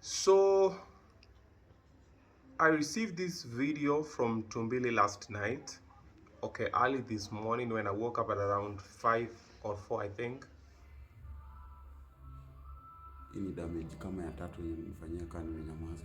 So I received this video from 2mbili last night. Okay, early this morning when I woke up at around 5 or 4, I think. Hii ni damage kama ya tatu nilifanyia kama nimenyamaza.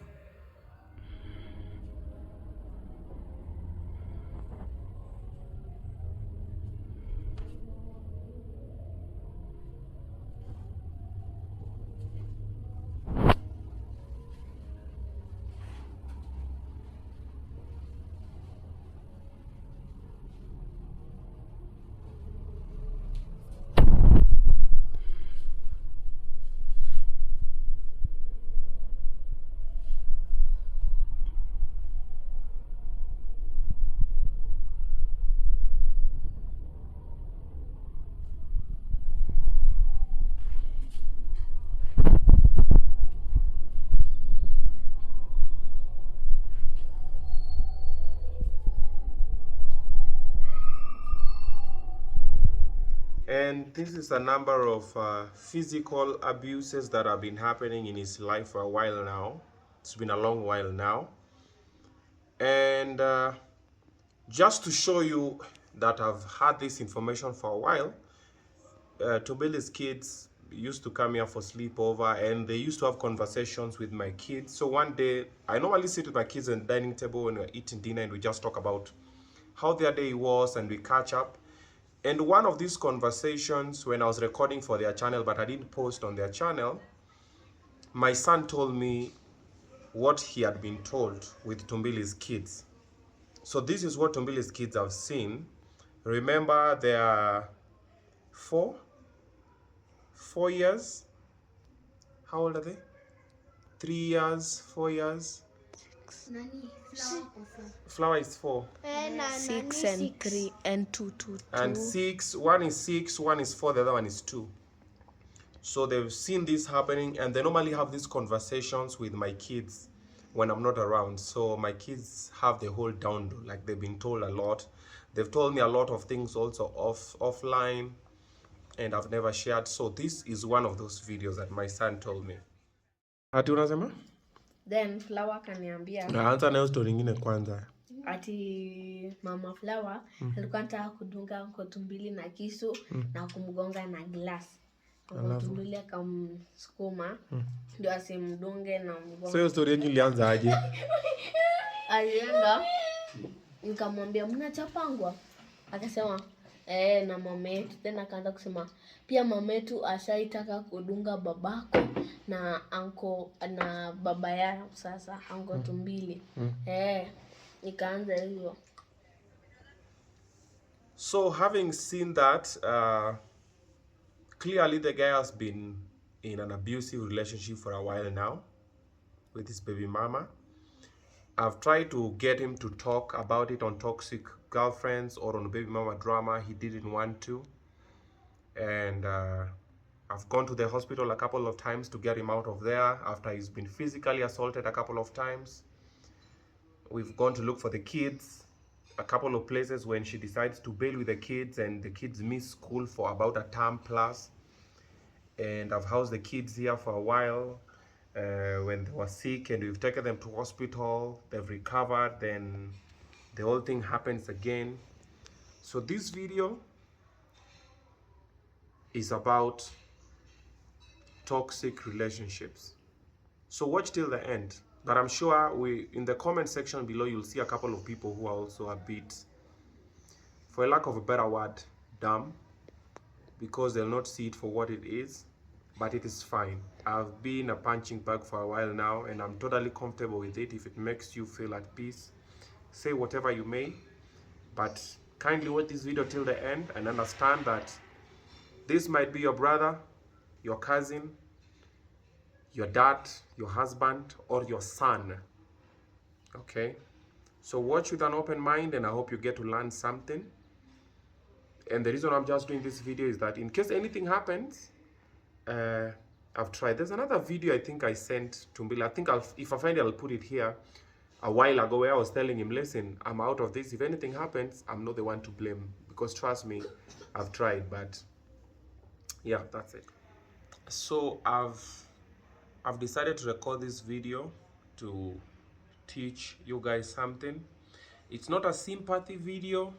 And this is a number of physical abuses that have been happening in his life for a while now. It's been a long while now. And just to show you that I've had this information for a while, 2mbili's kids used to come here for sleepover and they used to have conversations with my kids. So one day, I normally sit with my kids at the dining table when we're eating dinner and we just talk about how their day was and we catch up. And one of these conversations, when I was recording for their channel, but I didn't post on their channel, my son told me what he had been told with 2mbili's kids. So this is what 2mbili's kids have seen. Remember, they are 4 years. How old are they? 3 years, 4 years. Flower is 4. 6 and 3 and 2. And 6. One is 6, one is 4, the other one is 2. So they've seen this happening and they normally have these conversations with my kids when I'm not around. So my kids have the whole down, like they've been told a lot. They've told me a lot of things also offline and I've never shared. So this is one of those videos that my son told me. Ati unasema? Then Flower kaniambia. Anza nayo story nyingine kwanza. Ati mama Flower alikuwa anataka kudunga kwa 2mbili na kisu na kumgonga na glass. Kwa 2mbili akamsukuma ndio asimdunge na mgongo. So hiyo story yenyu ilianza aje? Alienda nikamwambia mnachapangwa. Akasema na mama yetu. Tena akaanza kusema pia mama yetu ashaitaka kudunga babako na anko na baba yao sasa anko 2mbili. Nikaanza hivyo. So having seen that, clearly the guy has been in an abusive relationship for a while now with his baby mama. I've tried to get him to talk about it on toxic girlfriends or on baby mama drama. He didn't want to. And I've gone to the hospital a couple of times to get him out of there after he's been physically assaulted a couple of times. We've gone to look for the kids a couple of places when she decides to bail with the kids and the kids miss school for about a term plus. And I've housed the kids here for a while when they were sick and we've taken them to hospital. They've recovered, then the whole thing happens again. So this video is about toxic relationships. So watch till the end. But I'm sure in the comment section below, you'll see a couple of people who are also a bit, for a lack of a better word, dumb, because they'll not see it for what it is, but it is fine. I've been a punching bag for a while now, and I'm totally comfortable with it. If it makes you feel at peace, say whatever you may, but kindly watch this video till the end and understand that this might be your brother, your cousin, your dad, your husband, or your son. Okay? So watch with an open mind and I hope you get to learn something. And the reason I'm just doing this video is that in case anything happens, I've tried. There's another video I think I sent to 2mbili. I think if I find it, I'll put it here. A while ago where I was telling him, listen, I'm out of this. If anything happens, I'm not the one to blame. Because trust me, I've tried. But yeah, that's it. So I've I've decided to record this video to teach you guys something. It's not a sympathy video,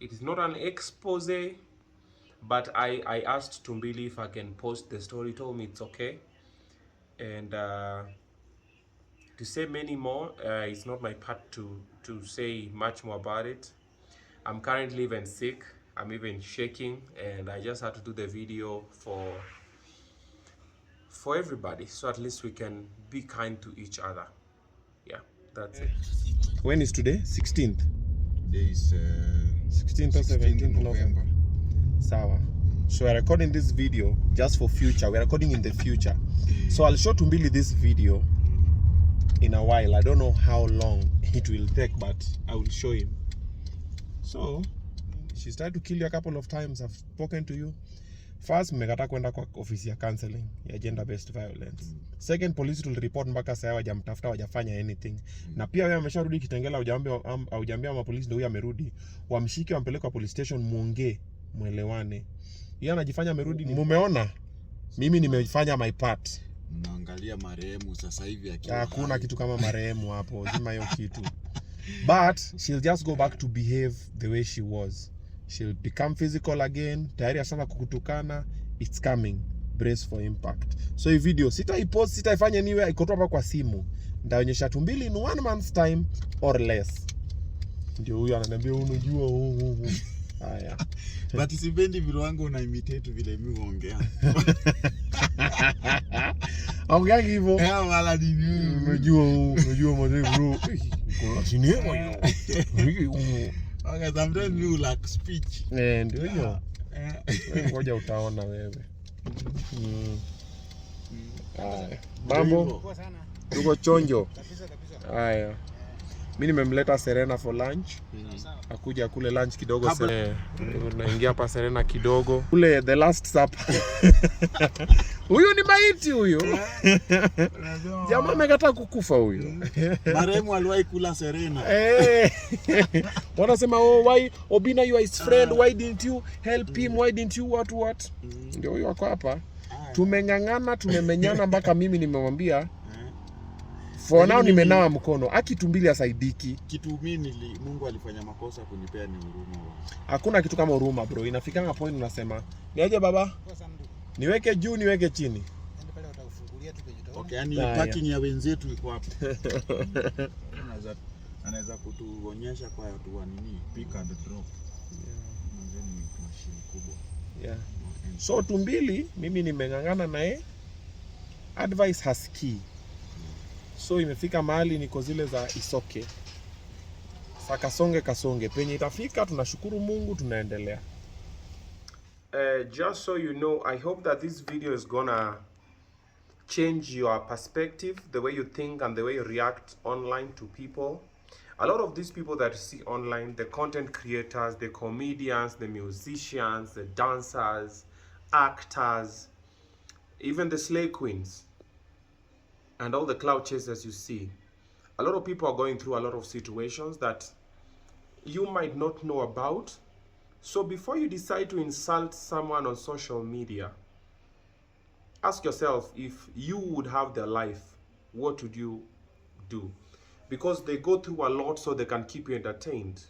it is not an expose, but I asked 2mbili if I can post the story. He told me it's okay. And to say many more, it's not my part to say much more about it. I'm currently even sick, I'm even shaking, and I just had to do the video for everybody, so at least we can be kind to each other. Yeah, that's it. When is today? 16th? Today is 16th or 17th November. Sawa. So we're recording this video just for future. We're recording in the future. So I'll show 2mbili this video in a while. I don't know how long it will take, but I will show him. So she's tried to kill you a couple of times. I've spoken to you. First, mmekataa kwenda kwa ofisi ya counseling ya gender based violence. Second, police will report mpaka sasa hawajamtafuta, hawajafanya anything. Na pia wewe amesharudi Kitengela, hujambia wa polisi ndio huyu amerudi. Wamshike, wampeleke kwa police station, muongee, muelewane. Yeye anajifanya amerudi, mumeona? Mimi nimefanya my part. Mnaangalia marehemu sasa hivi akiwa. Hakuna kitu kama marehemu hapo, zima hiyo kitu. But she'll just go back to behave the way she was. She'll become physical again. Tayari ashaanza kukutukana. It's coming. Brace for impact. So hii video sitaipost, sitaifanya anywhere, iko tu hapa kwa simu. Nitaonyesha 2mbili in 1 month's time or less. Ndio huyu ananiambia unajua haya. But sipendi vile wangu una imitate vile mimi huongea. Ongea hivyo. Wala nini? Unajua mzee bro. Kuna sinema hiyo. Okay, sometimes you lack speech. Ndio hiyo. Ngoja utaona wewe. Mambo. Tuko chonjo. Haya. Mimi nimemleta Serena for lunch. Akuja kule lunch kidogo. Naingia hapa Serena kidogo. Kule the last supper. Huyu ni maiti huyu. Jamaa amekataa kukufa huyu. Marehemu aliwahi kula Serena. Wanasema why Obinna you are his friend, why didn't you help him, why didn't you what? Ndio huyu wako hapa. Tumengangana, tumemenyana mpaka mimi nimemwambia for now nimenawa mkono. Aki 2mbili asaidiki. Kitu mimi Mungu alifanya makosa kunipea ni huruma. Hakuna kitu kama huruma bro. Inafikanga point unasema, "Niaje baba? Niweke juu, niweke chini." Okay, yani parking ya wenzetu iko hapo. Anaweza kutuonyesha kwa watu wa nini? Pick and drop. Ni machine kubwa. Yeah. So 2mbili mimi nimengangana naye. Advice hasikii. So imefika mahali niko zile za isoke. Saka kasonge. Penye itafika tunashukuru Mungu, tunaendelea. Just so you know, I hope that this video is gonna change your perspective, the way you think and the way you react online to people. A lot of these people that you see online, the content creators, the comedians, the musicians, the dancers, actors, even the slay queens, and all the cloud chasers you see, a lot of people are going through a lot of situations that you might not know about. So before you decide to insult someone on social media, ask yourself, if you would have their life, what would you do? Because they go through a lot so they can keep you entertained.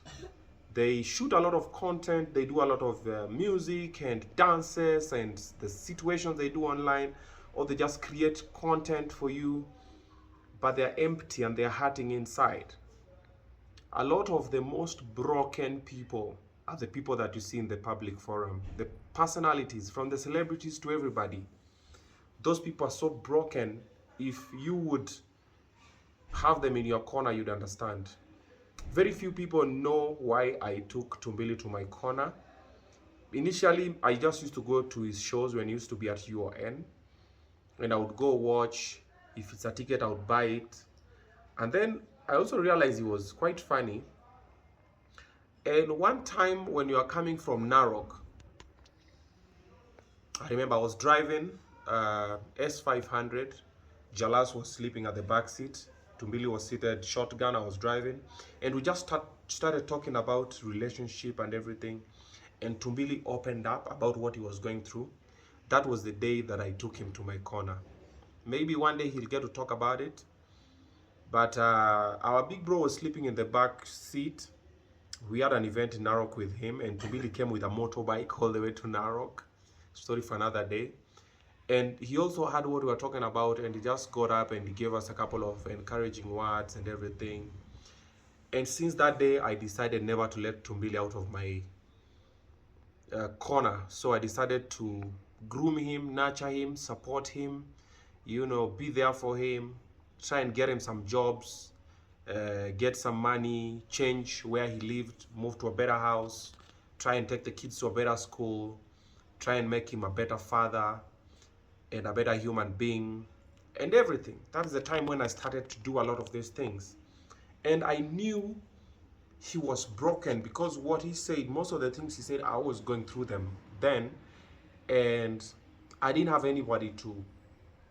They shoot a lot of content, they do a lot of music and dances and the situations they do online, or they just create content for you, but they're empty and they're hurting inside. A lot of the most broken people are the people that you see in the public forum. The personalities, from the celebrities to everybody. Those people are so broken. If you would have them in your corner, you'd understand. Very few people know why I took 2mbili to my corner. Initially, I just used to go to his shows when he used to be at UON. And I would go watch. If it's a ticket, I would buy it. And then I also realized he was quite funny. And one time when you are coming from Narok, I remember I was driving S500. Jalas was sleeping at the back seat. 2mbili was seated shotgun. I was driving. And we just started talking about relationship and everything. And 2mbili opened up about what he was going through. That was the day that I took him to my corner. Maybe one day he'll get to talk about it. But our big bro was sleeping in the back seat. We had an event in Narok with him, and 2mbili came with a motorbike all the way to Narok. Story for another day. And he also heard what we were talking about, and he just got up and he gave us a couple of encouraging words and everything. And since that day, I decided never to let 2mbili out of my corner. So I decided to groom him, nurture him, support him, you know, be there for him, try and get him some jobs, get some money, change where he lived, move to a better house, try and take the kids to a better school, try and make him a better father and a better human being and everything. That is the time when I started to do a lot of these things. And I knew he was broken because what he said, most of the things he said, I was going through them then, and I didn't have anybody to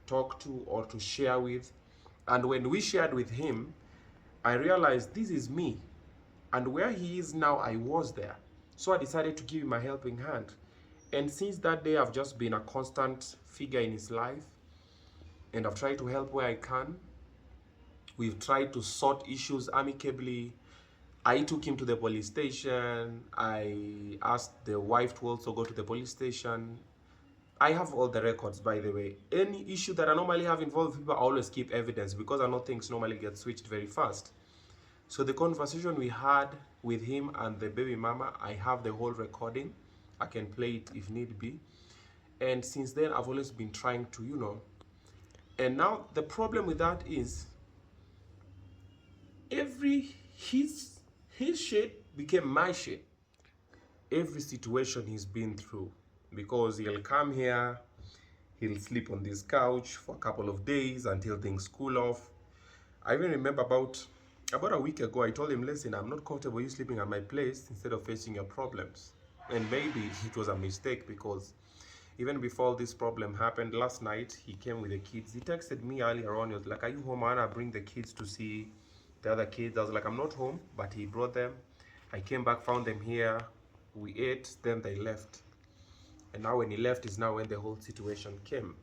talk to or to share with. And when we shared with him, I realized this is me, and where he is now, I was there. So I decided to give him a helping hand. And since that day, I've just been a constant figure in his life, and I've tried to help where I can. We've tried to sort issues amicably. I took him to the police station. I asked the wife to also go to the police station. I have all the records, by the way. Any issue that I normally have involved people, I always keep evidence because I know things normally get switched very fast. So the conversation we had with him and the baby mama, I have the whole recording. I can play it if need be. And since then, I've always been trying to, you know. And now the problem with that is his shit became my shit. Every situation he's been through, because he'll come here, he'll sleep on this couch for a couple of days until things cool off. I even remember about a week ago, I told him, listen, I'm not comfortable you sleeping at my place instead of facing your problems. And maybe it was a mistake because even before this problem happened, last night, he came with the kids. He texted me earlier on, he was like, are you home, Anna? Bring the kids to see the other kids. I was like, I'm not home, but he brought them. I came back, found them here. We ate, then they left. And now when he left is now when the whole situation came.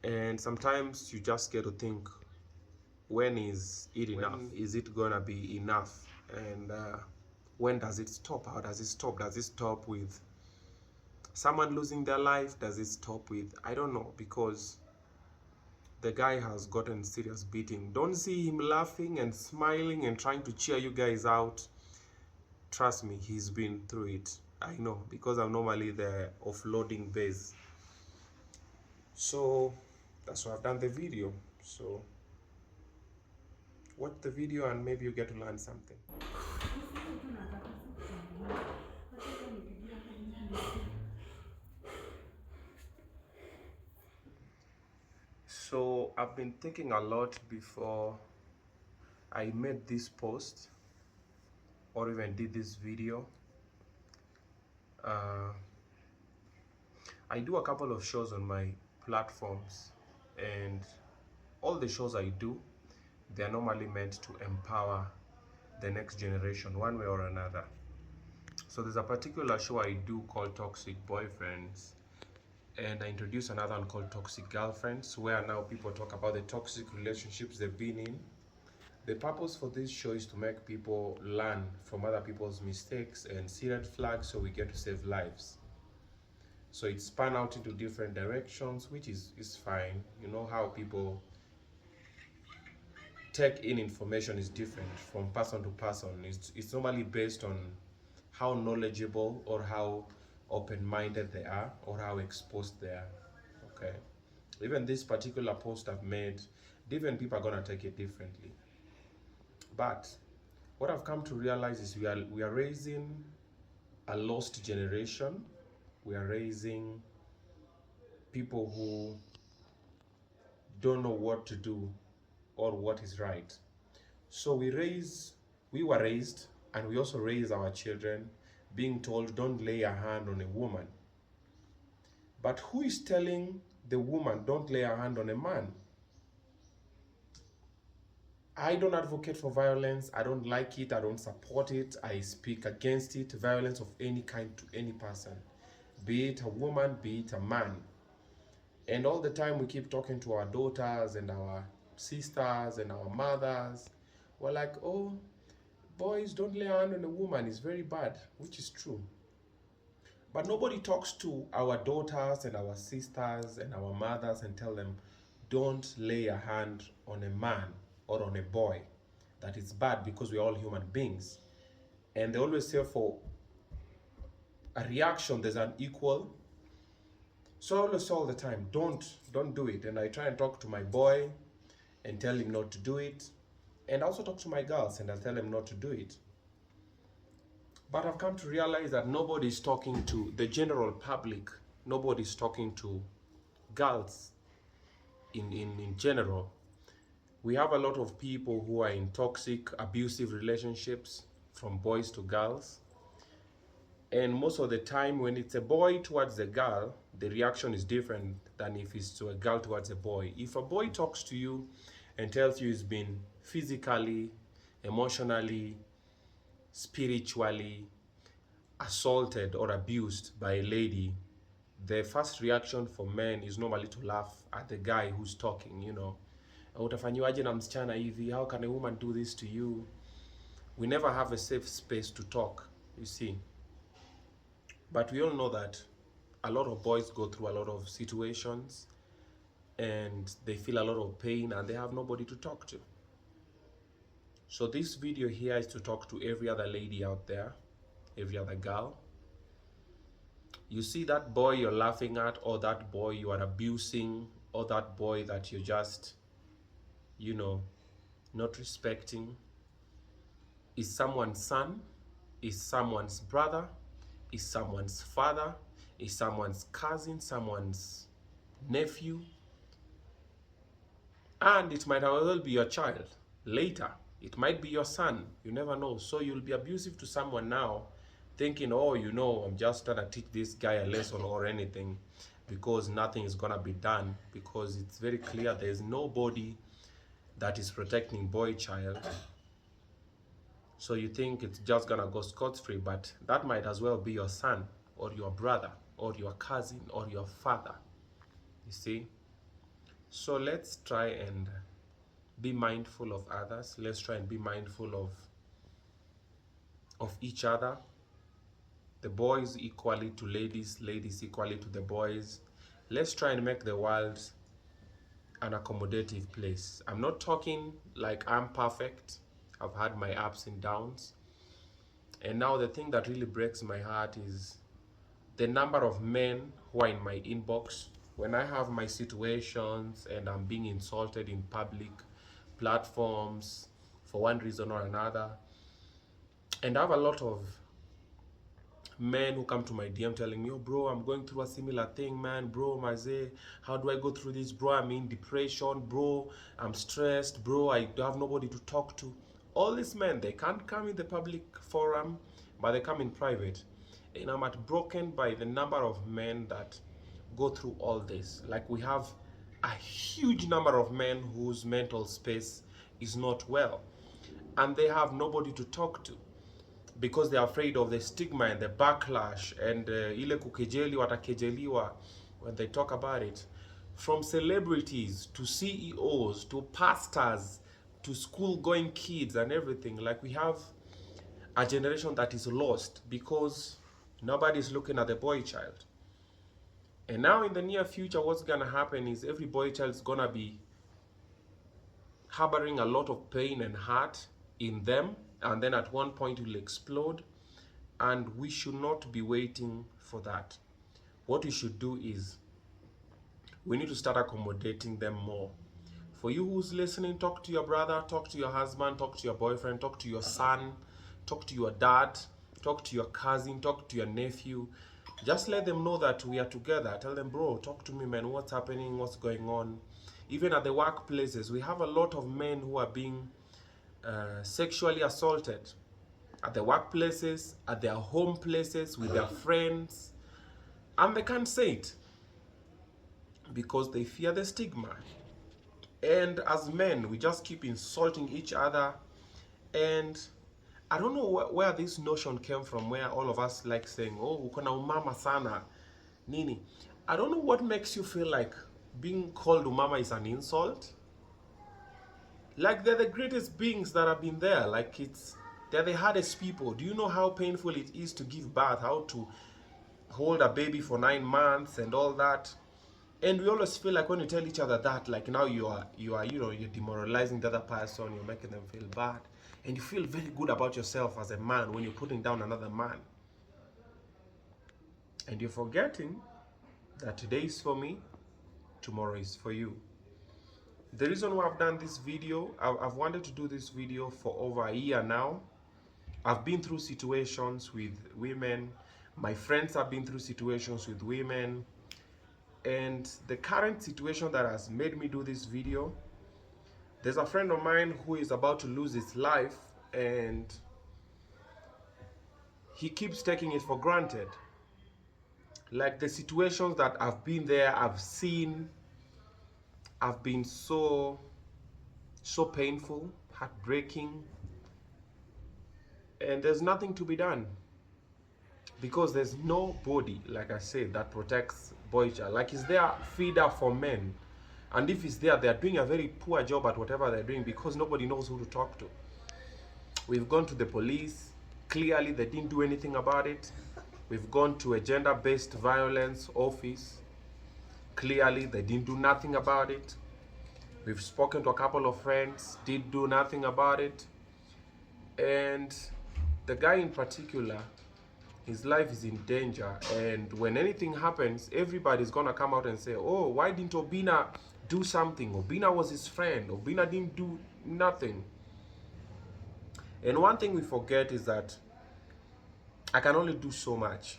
And sometimes you just get to think, when is it enough? Is it gonna be enough? And when does it stop? How does it stop? Does it stop with someone losing their life? Does it stop with, I don't know, because the guy has gotten serious beating. Don't see him laughing and smiling and trying to cheer you guys out. Trust me, he's been through it. I know, because I'm normally the offloading base. So that's why I've done the video. So watch the video and maybe you get to learn something. So I've been thinking a lot before I made this post or even did this video. I do a couple of shows on my platforms, and all the shows I do, they are normally meant to empower the next generation one way or another. So there's a particular show I do called Toxic Boyfriends, and I introduce another one called Toxic Girlfriends, where now people talk about the toxic relationships they've been in. The purpose for this show is to make people learn from other people's mistakes and see red flags so we get to save lives. So it spun out into different directions, which is fine. You know how people take in information is different from person to person. It's normally based on how knowledgeable or how open-minded they are or how exposed they are. Okay. Even this particular post I've made, different people are gonna take it differently. But what I've come to realize is we are raising a lost generation. We are raising people who don't know what to do or what is right. So we were raised, and we also raise our children being told, don't lay a hand on a woman. But who is telling the woman, don't lay a hand on a man? I don't advocate for violence. I don't like it. I don't support it. I speak against it. Violence of any kind to any person, be it a woman, be it a man. And all the time we keep talking to our daughters and our sisters and our mothers. We're like, oh, boys, don't lay a hand on a woman, it's very bad, which is true. But nobody talks to our daughters and our sisters and our mothers and tell them, don't lay a hand on a man or on a boy. That is bad, because we're all human beings. And they always say for a reaction, there's an equal. So I always say all the time, don't do it. And I try and talk to my boy and tell him not to do it. And I also talk to my girls and I tell them not to do it. But I've come to realize that nobody's talking to the general public. Nobody's talking to girls in general. We have a lot of people who are in toxic, abusive relationships, from boys to girls. And most of the time, when it's a boy towards a girl, the reaction is different than if it's to a girl towards a boy. If a boy talks to you and tells you he's been physically, emotionally, spiritually assaulted or abused by a lady, the first reaction for men is normally to laugh at the guy who's talking, you know. Utafanyiwaje na msichana hivi? How can a woman do this to you? We never have a safe space to talk, you see. But we all know that a lot of boys go through a lot of situations and they feel a lot of pain and they have nobody to talk to. So this video here is to talk to every other lady out there, every other girl. You see that boy you're laughing at, or that boy you are abusing, or that boy that you're just, you know, not respecting, is someone's son, is someone's brother, is someone's father, is someone's cousin, someone's nephew, and it might as well be your child later. It might be your son, you never know. So you'll be abusive to someone now, thinking, oh, you know, I'm just trying to teach this guy a lesson or anything, because nothing is gonna be done, because it's very clear there's nobody that is protecting Boychild. So you think it's just gonna go scot-free, but that might as well be your son or your brother or your cousin or your father, you see. So let's try and be mindful of others. Let's try and be mindful of each other. The boys equally to ladies, ladies equally to the boys. Let's try and make the world an accommodative place. I'm not talking like I'm perfect. I've had my ups and downs. And now the thing that really breaks my heart is the number of men who are in my inbox when I have my situations and I'm being insulted in public platforms for one reason or another. And I have a lot of men who come to my DM telling me, oh bro, I'm going through a similar thing, man. Bro, Maze, how do I go through this? Bro, I'm in depression. Bro, I'm stressed. Bro, I have nobody to talk to. All these men, they can't come in the public forum, but they come in private. And I'm broken by the number of men that go through all this. Like, we have a huge number of men whose mental space is not well, and they have nobody to talk to because they're afraid of the stigma and the backlash and ile kukejeli watakejeliwa when they talk about it. From celebrities to CEOs to pastors to school-going kids and everything. Like, we have a generation that is lost because nobody's looking at the boy child. And now in the near future, what's gonna happen is every boy child is gonna be harboring a lot of pain and hurt in them, and then at one point it will explode, and we should not be waiting for that. What we should do is we need to start accommodating them more. For you who's listening, talk to your brother, talk to your husband, talk to your boyfriend, talk to your son, talk to your dad, talk to your cousin, talk to your nephew. Just let them know that we are together. Tell them, bro, talk to me, man. What's happening? What's going on? Even at the workplaces, we have a lot of men who are being sexually assaulted at the workplaces, at their home places, with their friends, and they can't say it because they fear the stigma. And as men, we just keep insulting each other, and I don't know where this notion came from, where all of us like saying, oh, uko na umama sana nini. I don't know what makes you feel like being called Umama is an insult. Like, they're the greatest beings that have been there. Like, they're the hardest people. Do you know how painful it is to give birth, how to hold a baby for 9 months and all that? And we always feel like when you tell each other that, like, now you're demoralizing the other person, you're making them feel bad. And you feel very good about yourself as a man when you're putting down another man. And you're forgetting that today is for me, tomorrow is for you. The reason why I've done this video, I've wanted to do this video for over a year now. I've been through situations with women. My friends have been through situations with women. And the current situation that has made me do this video, there's a friend of mine who is about to lose his life, and he keeps taking it for granted. Like, the situations that I've been there, I've seen, have been so painful, heartbreaking, and there's nothing to be done because there's nobody, like I said, that protects Boychild. Like, is there a feeder for men? And if it's there, they're doing a very poor job at whatever they're doing because nobody knows who to talk to. We've gone to the police. Clearly, they didn't do anything about it. We've gone to a gender-based violence office. Clearly, they didn't do nothing about it. We've spoken to a couple of friends, did do nothing about it. And the guy in particular, his life is in danger. And when anything happens, everybody's gonna come out and say, oh, why didn't Obinna do something? Obinna was his friend. Obinna didn't do nothing. And one thing we forget is that I can only do so much.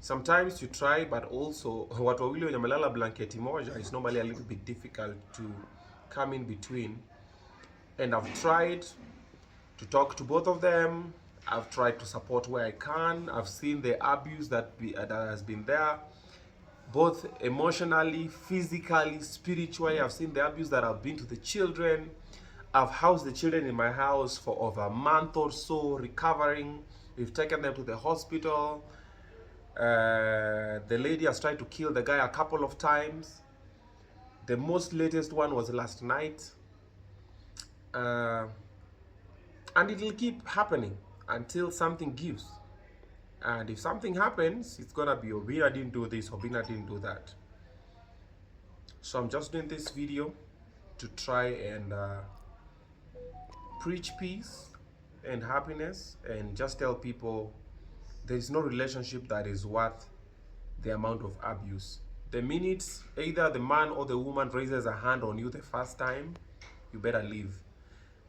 Sometimes you try, but also watu wawili wenye wamelala blanketi moja is normally a little bit difficult to come in between. And I've tried to talk to both of them. I've tried to support where I can. I've seen the abuse that has been there, both emotionally, physically, spiritually. I've seen the abuse that I've been to the children. I've housed the children in my house for over a month or so, recovering. We've taken them to the hospital. The lady has tried to kill the guy a couple of times. The most latest one was last night. And it will keep happening until something gives. And if something happens, it's gonna be Obinna didn't do this, Obinna didn't do that. So I'm just doing this video to try and preach peace and happiness, and just tell people there is no relationship that is worth the amount of abuse. The minute either the man or the woman raises a hand on you the first time, you better leave.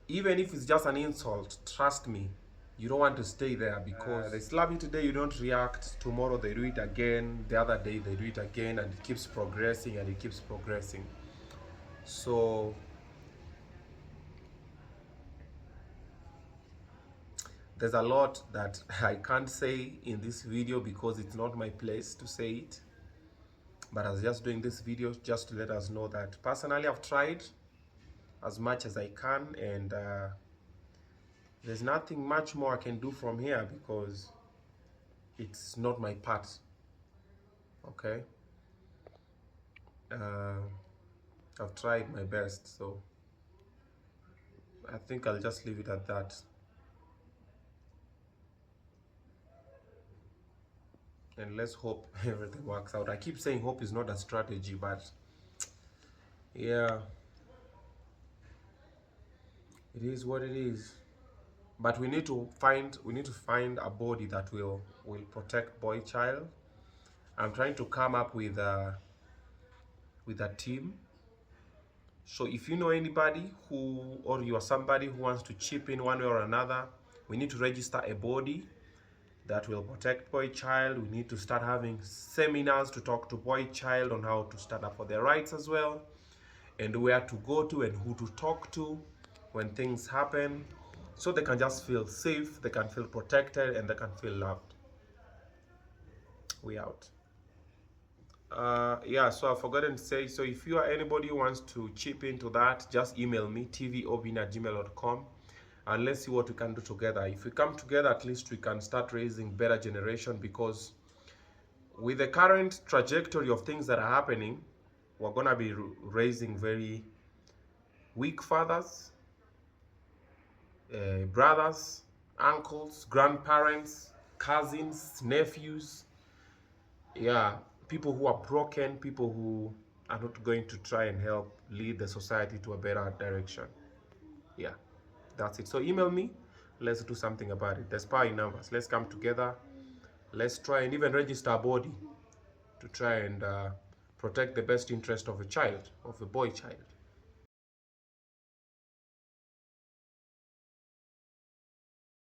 Even if it's just an insult, trust me, you don't want to stay there, because they slap you today, you don't react. Tomorrow they do it again. The other day they do it again, and it keeps progressing and it keeps progressing. So there's a lot that I can't say in this video because it's not my place to say it. But I was just doing this video just to let us know that personally I've tried as much as I can, and there's nothing much more I can do from here because it's not my part. Okay? I've tried my best, so I think I'll just leave it at that. And let's hope everything works out. I keep saying hope is not a strategy, but yeah, it is what it is. But we need to find a body that will protect Boychild. I'm trying to come up with a team. So if you know anybody or you are somebody who wants to chip in one way or another, we need to register a body that will protect Boychild. We need to start having seminars to talk to Boychild on how to stand up for their rights as well, and where to go to and who to talk to when things happen, so they can just feel safe, they can feel protected, and they can feel loved. We out. Yeah, so I've forgotten to say, so if you are anybody who wants to chip into that, just email me, tvobinna@gmail.com, and let's see what we can do together. If we come together, at least we can start raising better generation, because with the current trajectory of things that are happening, we're gonna be raising very weak fathers, brothers, uncles, grandparents, cousins, nephews. Yeah, people who are broken, people who are not going to try and help lead the society to a better direction. Yeah, that's it. So email me. Let's do something about it. There's power in numbers. Let's come together. Let's try and even register a body to try and protect the best interest of a child, of a boy child.